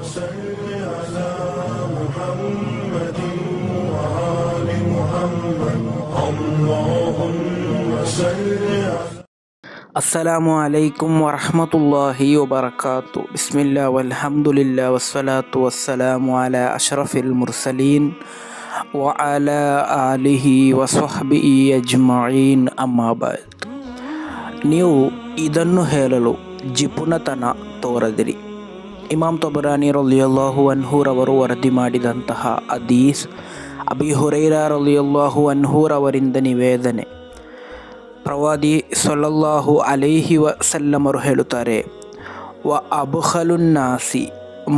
صل على محمد وآل محمد اللهم صل على ಅಸ್ಸಲಾಮು ಅಲೈಕುಂ ವರಹಮತುಲ್ಲಾಹಿ ವಬರಕಾತು. ಬಿಸ್ಮಿಲ್ಲಾ ವಲ್ಹಮ್ದುಲಿಲ್ಲಾ ವಸ್ಸಲಾತು ವಸ್ಸಲಾಮು ಅಲಾ ಅಶ್ರಫಿಲ್ ಮುರ್ಸಲೀನ್ ವ ಅಲಾ ಆಲಿಹಿ ವಸ್ವಹ್ಬಿಹಿ ಅಜ್ಮഈನ್ ಅಮ್ಮಾ ಬಾದ್. ನೀವು ಇದನ್ನು ಹೇಳಲು ಜಿಪುಣತನ ತೋರದಿರಿ. ಇಮಾಮ್ ತಬರಾನಿ ರಲಿಯಲ್ಲಾಹು ಅನ್ಹುರವರು ವರದಿ ಮಾಡಿದಂತಹ ಹದೀಸ್. ಅಬೀ ಹುರೈರಾ ರಲಿಯಲ್ಲಾಹು ಅನ್ಹುರವರಿಂದ ನಿವೇದನೆ. ಪ್ರವಾದಿ ಸಲ್ಲಲ್ಲಾಹು ಅಲೈಹಿ ವಸಲ್ಲಮರು ಹೇಳುತ್ತಾರೆ, ವ ಅಬ್ಖಲುನ್ನಾಸಿ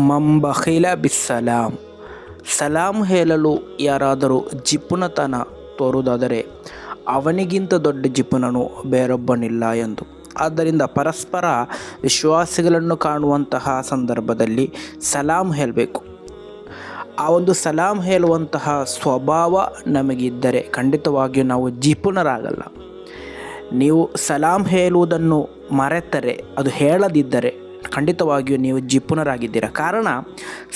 ಮಂ ಬಖಿಲ ಬಿಸ್ಸಲಾಂ. ಸಲಾಂ ಹೇಳಲು ಯಾರಾದರೂ ಜಿಪುಣತನ ತೋರುವುದಾದರೆ ಅವನಿಗಿಂತ ದೊಡ್ಡ ಜಿಪುಣನು ಬೇರೊಬ್ಬನಿಲ್ಲ ಎಂದು. ಆದ್ದರಿಂದ ಪರಸ್ಪರ ವಿಶ್ವಾಸಿಗಳನ್ನು ಕಾಣುವಂತಹ ಸಂದರ್ಭದಲ್ಲಿ ಸಲಾಂ ಹೇಳಬೇಕು. ಆ ಒಂದು ಸಲಾಂ ಹೇಳುವಂತಹ ಸ್ವಭಾವ ನಮಗಿದ್ದರೆ ಖಂಡಿತವಾಗಿಯೂ ನಾವು ಜಿಪುಣರಾಗಲ್ಲ. ನೀವು ಸಲಾಂ ಹೇಳುವುದನ್ನು ಮರೆತರೆ, ಅದು ಹೇಳದಿದ್ದರೆ ಖಂಡಿತವಾಗಿಯೂ ನೀವು ಜಿಪುಣರಾಗಿದ್ದೀರ. ಕಾರಣ,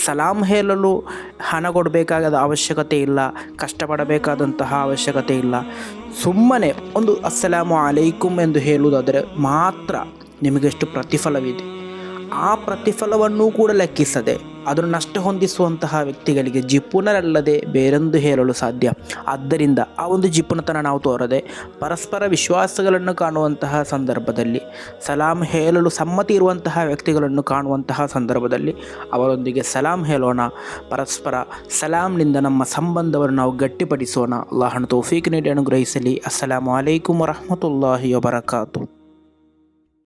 ಸಲಾಂ ಹೇಳಲು ಹಣ ಕೊಡಬೇಕಾದ ಅವಶ್ಯಕತೆ ಇಲ್ಲ, ಕಷ್ಟಪಡಬೇಕಾದಂತಹ ಅವಶ್ಯಕತೆ ಇಲ್ಲ. ಸುಮ್ಮನೆ ಒಂದು ಅಸ್ಸಲಾಮು ಅಲೈಕುಂ ಎಂದು ಹೇಳುವುದಾದರೆ ಮಾತ್ರ ನಿಮಗೆಷ್ಟು ಪ್ರತಿಫಲವಿದೆ. ಆ ಪ್ರತಿಫಲವನ್ನು ಕೂಡ ಲೆಕ್ಕಿಸದೆ ಅದನ್ನು ನಷ್ಟ ಹೊಂದಿಸುವಂತಹ ವ್ಯಕ್ತಿಗಳಿಗೆ ಜಿಪುಣರಲ್ಲದೆ ಬೇರೊಂದು ಹೇಳಲು ಸಾಧ್ಯ. ಆದ್ದರಿಂದ ಆ ಒಂದು ಜಿಪುಣತನ ನಾವು ತೋರದೆ ಪರಸ್ಪರ ವಿಶ್ವಾಸಗಳನ್ನು ಕಾಣುವಂತಹ ಸಂದರ್ಭದಲ್ಲಿ, ಸಲಾಂ ಹೇಳಲು ಸಮ್ಮತಿ ಇರುವಂತಹ ವ್ಯಕ್ತಿಗಳನ್ನು ಕಾಣುವಂತಹ ಸಂದರ್ಭದಲ್ಲಿ ಅವರೊಂದಿಗೆ ಸಲಾಂ ಹೇಳೋಣ. ಪರಸ್ಪರ ಸಲಾಂನಿಂದ ನಮ್ಮ ಸಂಬಂಧವನ್ನು ನಾವು ಗಟ್ಟಿಪಡಿಸೋಣ. ಅಲ್ಲಾಹನ ತೌಫೀಕ್ ನೀಡಿ ಅನುಗ್ರಹಿಸಲಿ. ಅಸ್ಸಲಾಮು ಅಲೈಕುಂ ವರಹಮತುಲ್ಲಾಹಿ ವಬರಕಾತು.